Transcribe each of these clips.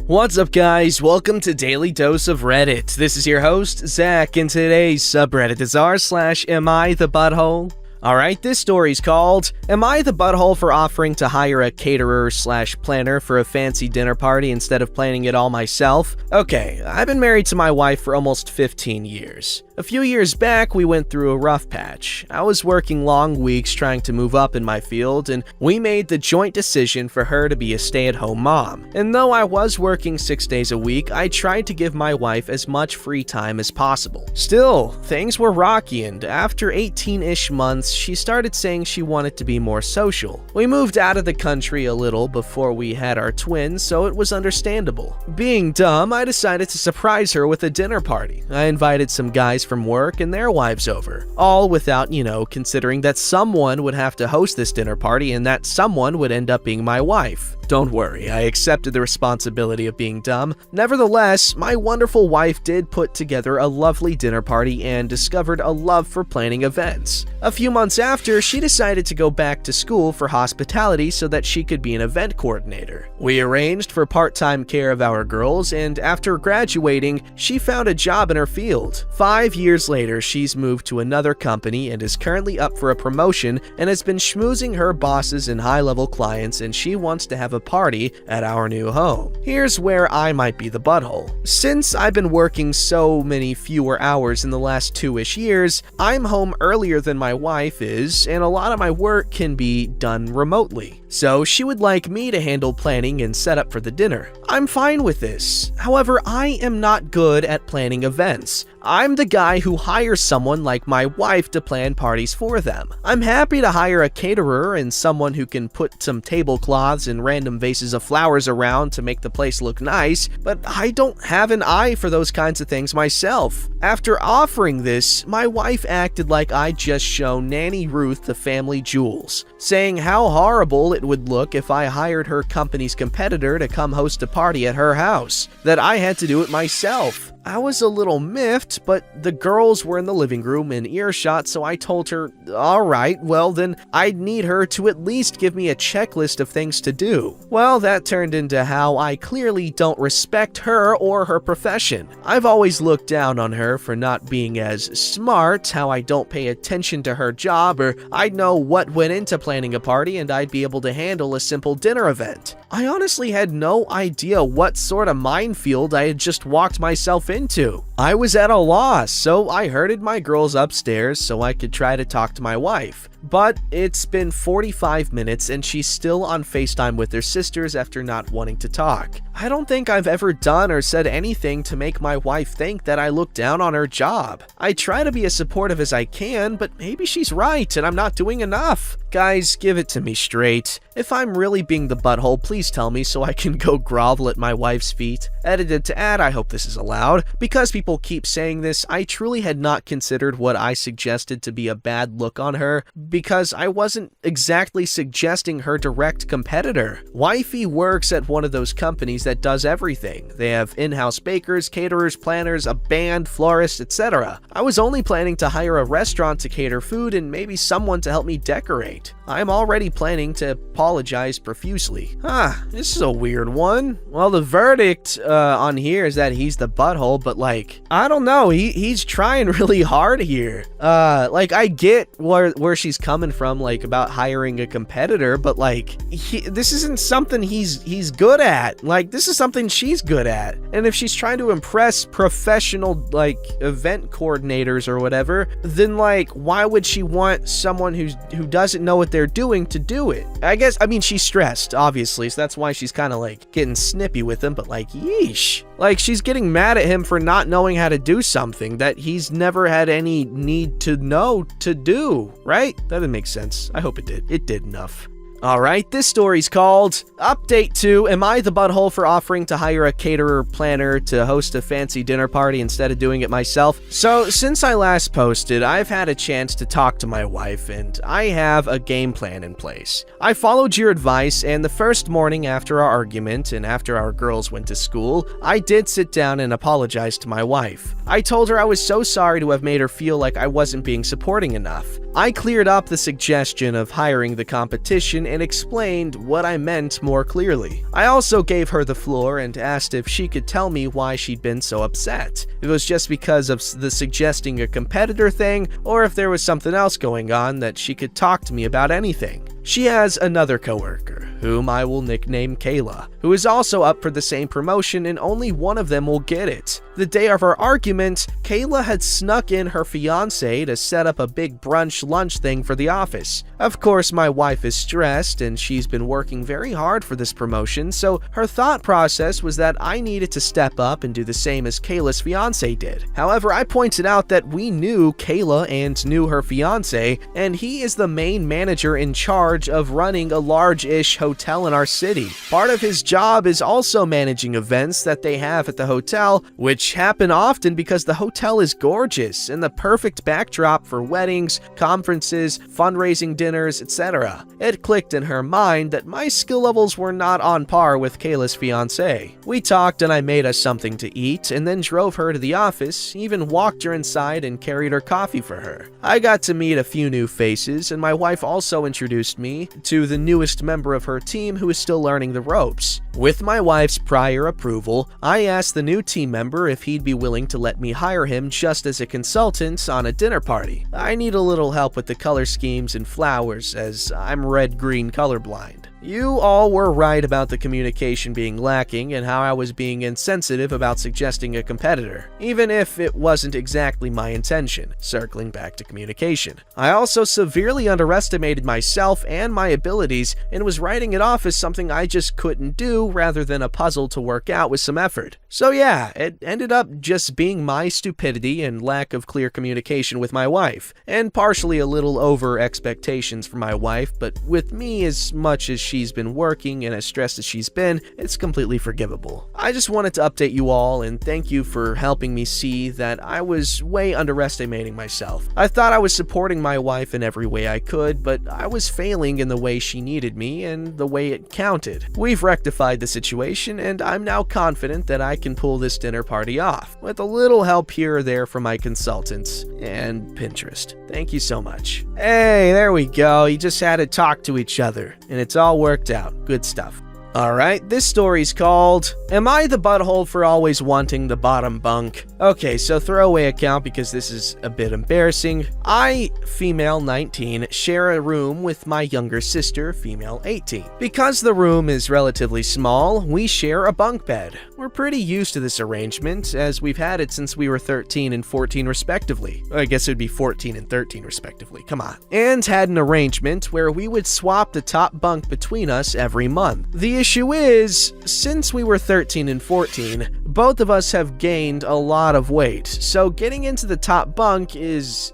What's up, guys? Welcome to Daily Dose of Reddit. This is your host, Zach, and today's subreddit is r/AmITheButthole. Alright, this story's called, Am I the Butthole for Offering to Hire a Caterer/Planner for a Fancy Dinner Party Instead of Planning it all myself? Okay, I've been married to my wife for almost 15 years. A few years back, we went through a rough patch. I was working long weeks trying to move up in my field, and we made the joint decision for her to be a stay-at-home mom. And though I was working 6 days a week, I tried to give my wife as much free time as possible. Still, things were rocky, and after 18-ish months, she started saying she wanted to be more social. We moved out of the country a little before we had our twins, so it was understandable. Being dumb, I decided to surprise her with a dinner party. I invited some guys from work and their wives over, all without, considering that someone would have to host this dinner party and that someone would end up being my wife. Don't worry, I accepted the responsibility of being dumb. Nevertheless, my wonderful wife did put together a lovely dinner party and discovered a love for planning events. A few months after, she decided to go back to school for hospitality so that she could be an event coordinator. We arranged for part-time care of our girls, and after graduating, she found a job in her field. 5 years later, she's moved to another company and is currently up for a promotion and has been schmoozing her bosses and high-level clients, and she wants to have a party at our new home. Here's where I might be the butthole. Since I've been working so many fewer hours in the last 2-ish years, I'm home earlier than my wife is, and a lot of my work can be done remotely. So she would like me to handle planning and set up for the dinner. I'm fine with this. However, I am not good at planning events. I'm the guy who hires someone like my wife to plan parties for them. I'm happy to hire a caterer and someone who can put some tablecloths and random vases of flowers around to make the place look nice, but I don't have an eye for those kinds of things myself. After offering this, my wife acted like I'd just shown Nanny Ruth the family jewels, saying how horrible it would look if I hired her company's competitor to come host a party at her house, that I had to do it myself. I was a little miffed, but the girls were in the living room in earshot, so I told her, alright, well then I'd need her to at least give me a checklist of things to do. Well, that turned into how I clearly don't respect her or her profession. I've always looked down on her for not being as smart, how I don't pay attention to her job, or I'd know what went into planning a party and I'd be able to handle a simple dinner event. I honestly had no idea what sort of minefield I had just walked myself into. I was at a loss, so I herded my girls upstairs so I could try to talk to my wife. But it's been 45 minutes and she's still on FaceTime with her sisters after not wanting to talk. I don't think I've ever done or said anything to make my wife think that I look down on her job. I try to be as supportive as I can, but maybe she's right and I'm not doing enough. Guys, give it to me straight. If I'm really being the butthole, please tell me so I can go grovel at my wife's feet. Edited to add, I hope this is allowed. Because people keep saying this, I truly had not considered what I suggested to be a bad look on her, because I wasn't exactly suggesting her direct competitor. Wifey works at one of those companies that does everything. They have in-house bakers, caterers, planners, a band, florists, etc. I was only planning to hire a restaurant to cater food and maybe someone to help me decorate. I'm already planning to apologize profusely. This is a weird one. Well, the verdict on here is that he's the butthole, but I don't know, he's trying really hard here. I get where she's coming from, about hiring a competitor, but this isn't something he's good at. This is something she's good at. And if she's trying to impress professional, event coordinators or whatever, then why would she want someone who doesn't know what they're doing to do it? I mean, she's stressed, obviously, so that's why she's kind of getting snippy with him, but yeesh. She's getting mad at him for not knowing how to do something that he's never had any need to know to do, right? That didn't make sense. I hope it did. It did enough. Alright, this story's called Update 2, Am I the Butthole for Offering to Hire a Caterer Planner to Host a Fancy Dinner Party Instead of Doing It Myself? So, since I last posted, I've had a chance to talk to my wife, and I have a game plan in place. I followed your advice, and the first morning after our argument and after our girls went to school, I did sit down and apologize to my wife. I told her I was so sorry to have made her feel like I wasn't being supporting enough. I cleared up the suggestion of hiring the competition and explained what I meant more clearly. I also gave her the floor and asked if she could tell me why she'd been so upset. If it was just because of the suggesting a competitor thing, or if there was something else going on that she could talk to me about anything. She has another coworker, whom I will nickname Kayla, who is also up for the same promotion, and only one of them will get it. The day of our argument, Kayla had snuck in her fiancé to set up a big brunch lunch thing for the office. Of course, my wife is stressed and she's been working very hard for this promotion, so her thought process was that I needed to step up and do the same as Kayla's fiancé did. However, I pointed out that we knew Kayla and knew her fiancé, and he is the main manager in charge of running a large-ish hotel in our city. Part of his job is also managing events that they have at the hotel, which happen often because the hotel is gorgeous and the perfect backdrop for weddings, conferences, fundraising dinners, etc. It clicked in her mind that my skill levels were not on par with Kayla's fiancé. We talked and I made us something to eat and then drove her to the office, even walked her inside and carried her coffee for her. I got to meet a few new faces, and my wife also introduced me to the newest member of her team who is still learning the ropes. With my wife's prior approval, I asked the new team member if he'd be willing to let me hire him just as a consultant on a dinner party. I need a little help with the color schemes and flowers, as I'm red-green colorblind. You all were right about the communication being lacking and how I was being insensitive about suggesting a competitor, even if it wasn't exactly my intention. Circling back to communication, I also severely underestimated myself and my abilities and was writing it off as something I just couldn't do rather than a puzzle to work out with some effort. So yeah, it ended up just being my stupidity and lack of clear communication with my wife, and partially a little over expectations for my wife, but with me, as much as she's been working and as stressed as she's been, it's completely forgivable. I just wanted to update you all and thank you for helping me see that I was way underestimating myself. I thought I was supporting my wife in every way I could, but I was failing in the way she needed me and the way it counted. We've rectified the situation, and I'm now confident that I can pull this dinner party off, with a little help here or there from my consultants and Pinterest. Thank you so much. Hey, there we go. You just had to talk to each other, and it's all worked out. Good stuff. Alright, this story's called, Am I the Butthole for Always Wanting the Bottom Bunk? Okay, so throwaway account because this is a bit embarrassing. I, female 19, share a room with my younger sister, female 18. Because the room is relatively small, we share a bunk bed. We're pretty used to this arrangement, as we've had it since we were 13 and 14 respectively. I guess it would be 14 and 13 respectively, come on. And had an arrangement where we would swap the top bunk between us every month. The issue is, since we were 13 and 14, both of us have gained a lot of weight, so getting into the top bunk is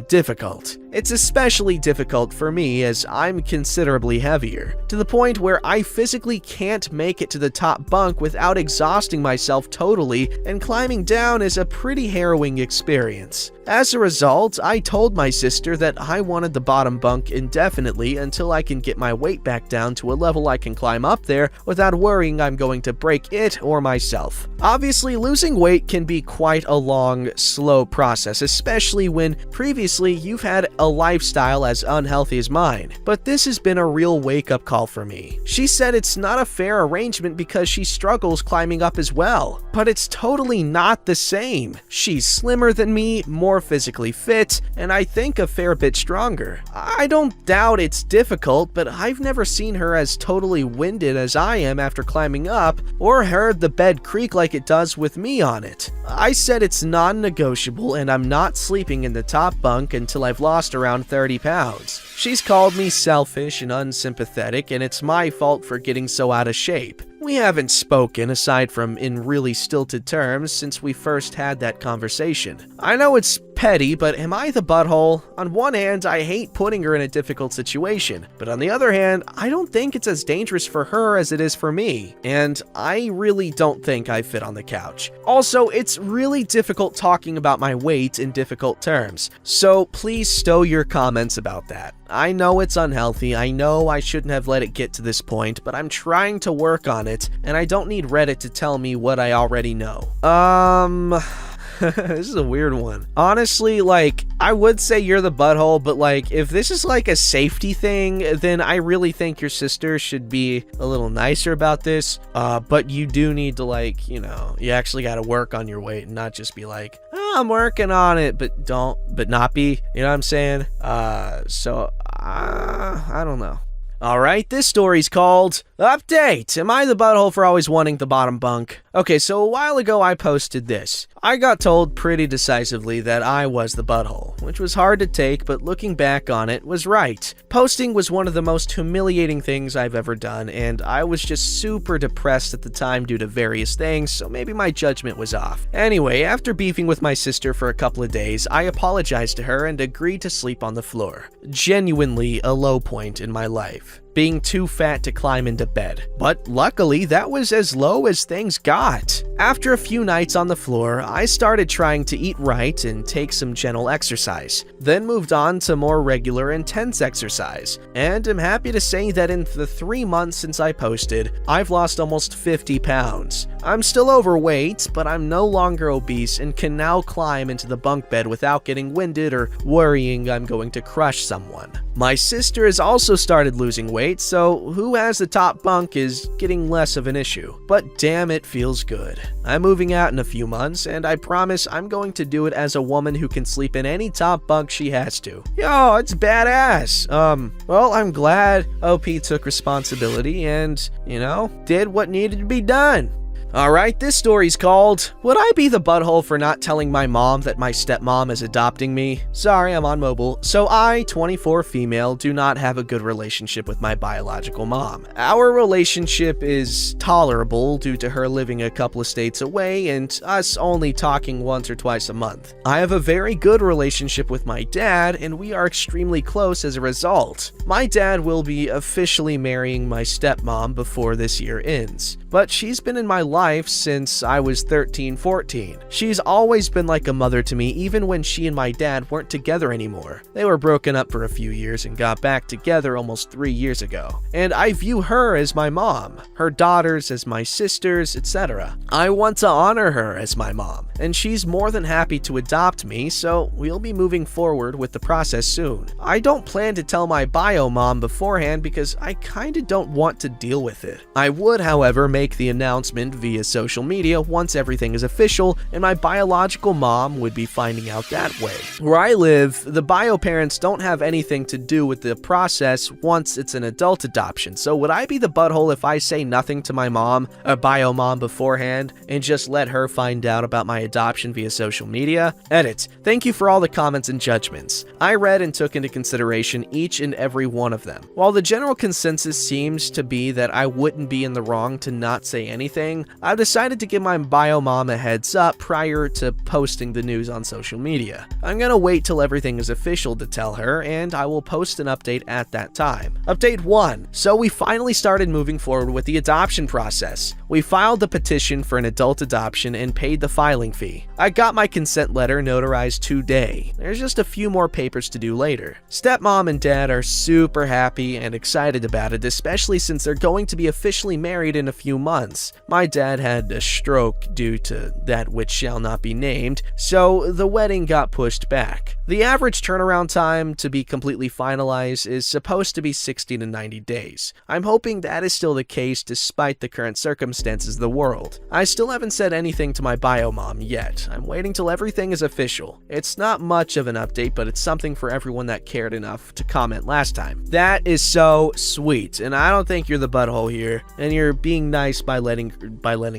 difficult. It's especially difficult for me as I'm considerably heavier, to the point where I physically can't make it to the top bunk without exhausting myself totally, and climbing down is a pretty harrowing experience. As a result, I told my sister that I wanted the bottom bunk indefinitely until I can get my weight back down to a level I can climb up there without worrying I'm going to break it or myself. Obviously, losing weight can be quite a long, slow process, especially when previously you've had a lifestyle as unhealthy as mine, but this has been a real wake-up call for me. She said it's not a fair arrangement because she struggles climbing up as well, but it's totally not the same. She's slimmer than me, more physically fit, and I think a fair bit stronger. I don't doubt it's difficult, but I've never seen her as totally winded as I am after climbing up, or heard the bed creak like it does with me on it. I said it's non-negotiable and I'm not sleeping in the top bunk until I've lost around 30 pounds. She's called me selfish and unsympathetic, and it's my fault for getting so out of shape. We haven't spoken, aside from in really stilted terms, since we first had that conversation. I know it's petty, but am I the butthole? On one hand, I hate putting her in a difficult situation, but on the other hand, I don't think it's as dangerous for her as it is for me, and I really don't think I fit on the couch. Also, it's really difficult talking about my weight in difficult terms, so please stow your comments about that. I know it's unhealthy, I know I shouldn't have let it get to this point, but I'm trying to work on it, and I don't need Reddit to tell me what I already know. This is a weird one. Honestly, like, I would say you're the butthole, but like, if this is like a safety thing, then I really think your sister should be a little nicer about this. But you do need to, like, you know, you actually got to work on your weight and not just be like, oh, I'm working on it, but not be, you know what I'm saying? I don't know. Alright, this story's called Update! Am I the butthole for always wanting the bottom bunk? Okay, so a while ago I posted this. I got told pretty decisively that I was the butthole, which was hard to take, but looking back on it was right. Posting was one of the most humiliating things I've ever done, and I was just super depressed at the time due to various things, so maybe my judgment was off. Anyway, after beefing with my sister for a couple of days, I apologized to her and agreed to sleep on the floor. Genuinely a low point in my life, being too fat to climb into bed. But luckily, that was as low as things got. After a few nights on the floor, I started trying to eat right and take some gentle exercise, then moved on to more regular intense exercise. And I'm happy to say that in the 3 months since I posted, I've lost almost 50 pounds. I'm still overweight, but I'm no longer obese and can now climb into the bunk bed without getting winded or worrying I'm going to crush someone. My sister has also started losing weight, so who has the top bunk is getting less of an issue. But damn, it feels good. I'm moving out in a few months, and I promise I'm going to do it as a woman who can sleep in any top bunk she has to. Yo, it's badass. Well, I'm glad OP took responsibility and, you know, did what needed to be done. Alright, this story's called, Would I Be the Butthole for Not Telling My Mom That My Stepmom Is Adopting Me? Sorry, I'm on mobile. So I, 24 female, do not have a good relationship with my biological mom. Our relationship is tolerable due to her living a couple of states away and us only talking once or twice a month. I have a very good relationship with my dad, and we are extremely close as a result. My dad will be officially marrying my stepmom before this year ends, but she's been in my life since I was 13, 14. She's always been like a mother to me, even when she and my dad weren't together anymore. They were broken up for a few years and got back together almost 3 years ago. And I view her as my mom, her daughters as my sisters, etc. I want to honor her as my mom, and she's more than happy to adopt me, so we'll be moving forward with the process soon. I don't plan to tell my bio mom beforehand because I kinda don't want to deal with it. I would, however, make the announcement via social media once everything is official, and my biological mom would be finding out that way. Where I live, the bio parents don't have anything to do with the process once it's an adult adoption, so would I be the butthole if I say nothing to my mom, a bio mom, beforehand, and just let her find out about my adoption via social media? Edit. Thank you for all the comments and judgments. I read and took into consideration each and every one of them. While the general consensus seems to be that I wouldn't be in the wrong to not say anything, I've decided to give my bio mom a heads up prior to posting the news on social media. I'm gonna wait till everything is official to tell her, and I will post an update at that time. Update 1. So we finally started moving forward with the adoption process. We filed the petition for an adult adoption and paid the filing fee. I got my consent letter notarized today. There's just a few more papers to do later. Stepmom and dad are super happy and excited about it, especially since they're going to be officially married in a few months. My dad had a stroke due to that which shall not be named, so the wedding got pushed back. The average turnaround time to be completely finalized is supposed to be 60 to 90 days. I'm hoping that is still the case despite the current circumstances of the world. I still haven't said anything to my bio mom yet. I'm waiting till everything is official. It's not much of an update, but it's something for everyone that cared enough to comment last time. That is so sweet, and I don't think you're the butthole here, and you're being nice by letting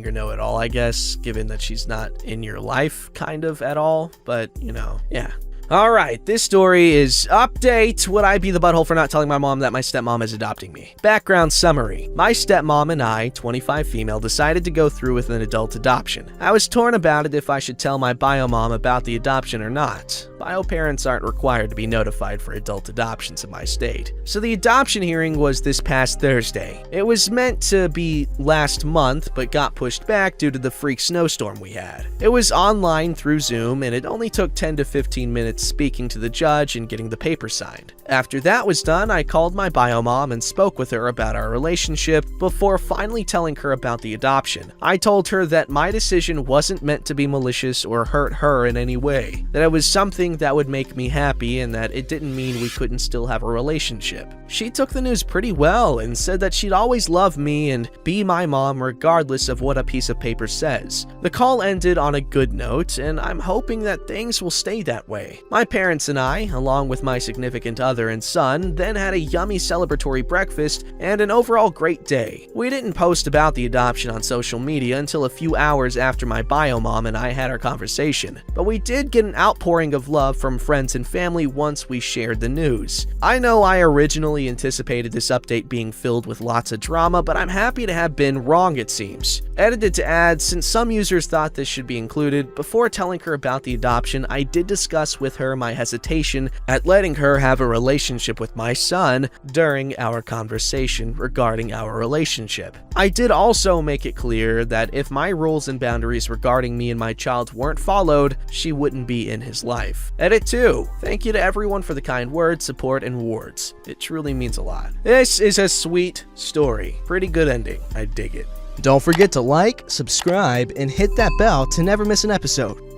her know it all, I guess, given that she's not in your life kind of at all, but you know, yeah. Alright, this story is Update. Would I be the butthole for not telling my mom that my stepmom is adopting me? Background summary. My stepmom and I, 25 female, decided to go through with an adult adoption. I was torn about it if I should tell my bio mom about the adoption or not. Bio parents aren't required to be notified for adult adoptions in my state. So the adoption hearing was this past Thursday. It was meant to be last month, but got pushed back due to the freak snowstorm we had. It was online through Zoom, and it only took 10 to 15 minutes speaking to the judge and getting the paper signed. After that was done, I called my bio mom and spoke with her about our relationship before finally telling her about the adoption. I told her that my decision wasn't meant to be malicious or hurt her in any way, that it was something something that would make me happy and that it didn't mean we couldn't still have a relationship. She took the news pretty well and said that she'd always love me and be my mom regardless of what a piece of paper says. The call ended on a good note, and I'm hoping that things will stay that way. My parents and I, along with my significant other and son, then had a yummy celebratory breakfast and an overall great day. We didn't post about the adoption on social media until a few hours after my bio mom and I had our conversation, but we did get an outpouring of love from friends and family once we shared the news. I know I originally anticipated this update being filled with lots of drama, but I'm happy to have been wrong, it seems. Edited to add, since some users thought this should be included, before telling her about the adoption, I did discuss with her my hesitation at letting her have a relationship with my son during our conversation regarding our relationship. I did also make it clear that if my rules and boundaries regarding me and my child weren't followed, she wouldn't be in his life. Edit 2. Thank you to everyone for the kind words, support, and awards. It truly means a lot. This is a sweet story. Pretty good ending. I dig it. Don't forget to like, subscribe, and hit that bell to never miss an episode.